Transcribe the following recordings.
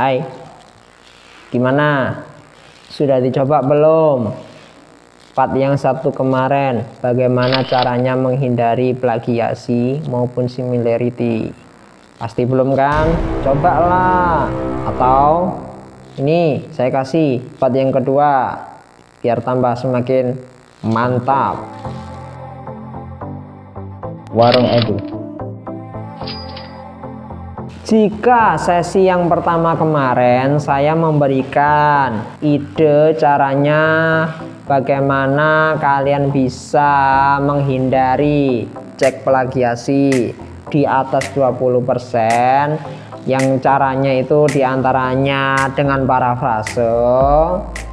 Hai, gimana? Sudah dicoba belum? Part yang satu kemarin, bagaimana caranya menghindari plagiasi maupun similarity? Pasti belum kan? Cobalah. Atau ini saya kasih part yang kedua, biar tambah semakin mantap. Warung Edu. Jika sesi yang pertama kemarin saya memberikan ide caranya bagaimana kalian bisa menghindari cek plagiasi di atas 20%, yang caranya itu diantaranya dengan parafrase.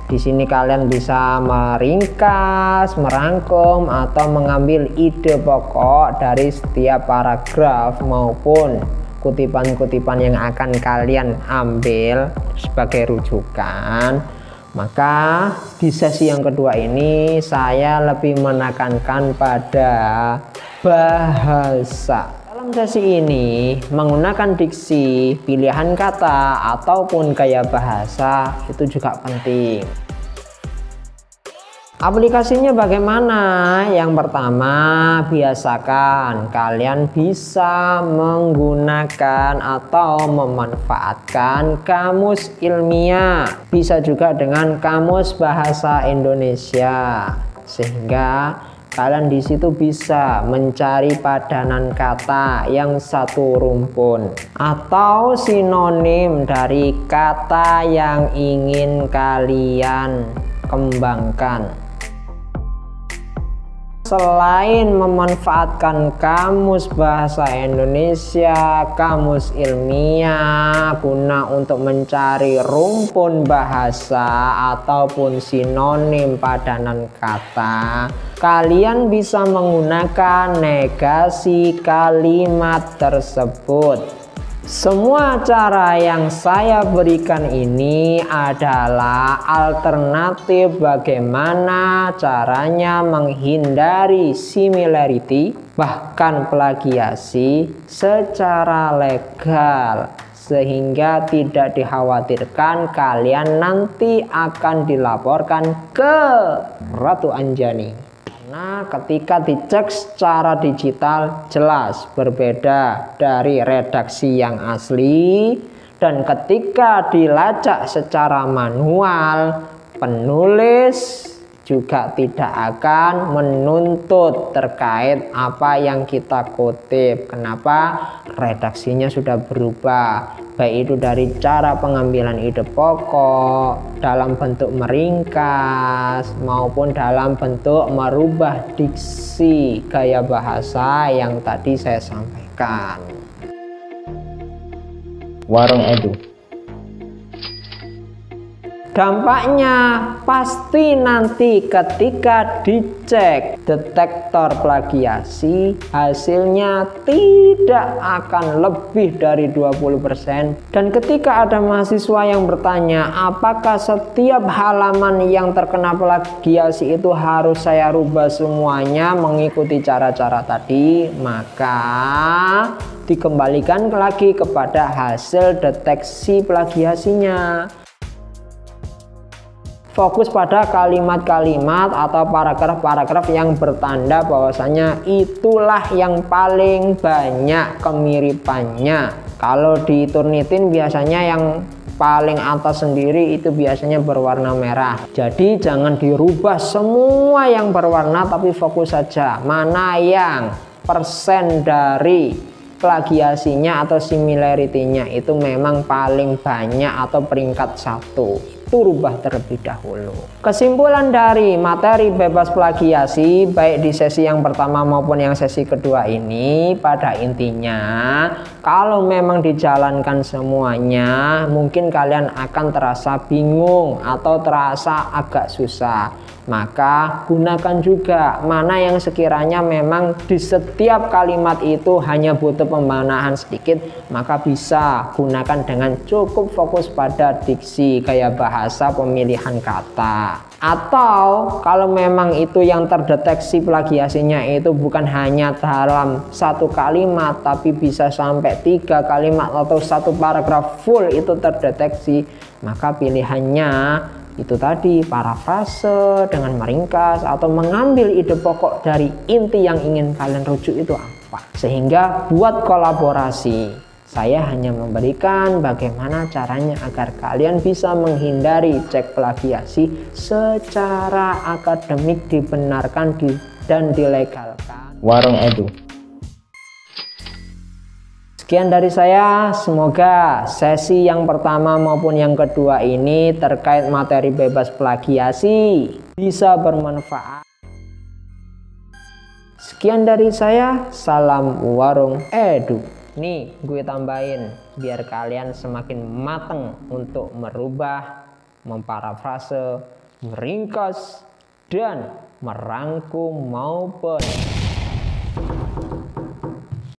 Di sini kalian bisa meringkas, merangkum, atau mengambil ide pokok dari setiap paragraf maupun kutipan-kutipan yang akan kalian ambil sebagai rujukan. Maka di sesi yang kedua ini saya lebih menekankan pada bahasa. Dalam sesi ini menggunakan diksi, pilihan kata, ataupun gaya bahasa itu juga penting. Aplikasinya bagaimana? Yang pertama, biasakan kalian bisa menggunakan atau memanfaatkan kamus ilmiah, bisa juga dengan kamus bahasa Indonesia, sehingga kalian di situ bisa mencari padanan kata yang satu rumpun atau sinonim dari kata yang ingin kalian kembangkan. Selain memanfaatkan kamus bahasa Indonesia, kamus ilmiah guna untuk mencari rumpun bahasa ataupun sinonim padanan kata, kalian bisa menggunakan negasi kalimat tersebut. Semua cara yang saya berikan ini adalah alternatif bagaimana caranya menghindari similarity, bahkan plagiasi secara legal, sehingga tidak dikhawatirkan kalian nanti akan dilaporkan ke Ratu Anjani. Nah, ketika dicek secara digital jelas berbeda dari redaksi yang asli, dan ketika dilacak secara manual, penulis juga tidak akan menuntut terkait apa yang kita kutip. Kenapa? Redaksinya sudah berubah, baik itu dari cara pengambilan ide pokok, dalam bentuk meringkas, maupun dalam bentuk merubah diksi gaya bahasa yang tadi saya sampaikan. Warung Edu. Dampaknya pasti nanti ketika dicek detektor plagiasi, hasilnya tidak akan lebih dari 20%. Dan ketika ada mahasiswa yang bertanya, apakah setiap halaman yang terkena plagiasi itu harus saya rubah semuanya mengikuti cara-cara tadi, maka dikembalikan lagi kepada hasil deteksi plagiasinya. Fokus pada kalimat-kalimat atau paragraf-paragraf yang bertanda bahwasanya itulah yang paling banyak kemiripannya. Kalau di Turnitin biasanya yang paling atas sendiri itu biasanya berwarna merah. Jadi jangan dirubah semua yang berwarna, tapi fokus saja mana yang persen dari plagiasinya atau similarity-nya itu memang paling banyak atau peringkat 1. Itu rubah terlebih dahulu. Kesimpulan dari materi bebas plagiasi baik di sesi yang pertama maupun yang sesi kedua ini, pada intinya kalau memang dijalankan semuanya mungkin kalian akan terasa bingung atau terasa agak susah. maka gunakan juga mana yang sekiranya memang di setiap kalimat itu hanya butuh pembenahan sedikit, maka bisa gunakan dengan cukup fokus pada diksi, gaya bahasa, pemilihan kata. Atau kalau memang itu yang terdeteksi plagiasinya itu bukan hanya dalam satu kalimat, tapi bisa sampai 3 kalimat atau 1 paragraf full itu terdeteksi, maka pilihannya itu tadi parafrase dengan meringkas atau mengambil ide pokok dari inti yang ingin kalian rujuk itu apa. Sehingga buat kolaborasi, saya hanya memberikan bagaimana caranya agar kalian bisa menghindari cek plagiasi secara akademik, dibenarkan dan dilegalkan. Warung Edu. Sekian dari saya, semoga sesi yang pertama maupun yang kedua ini terkait materi bebas plagiasi bisa bermanfaat. Sekian dari saya, salam Warung Edu. Nih gue tambahin biar kalian semakin mateng untuk merubah, memparafrase, meringkas, dan merangkum maupun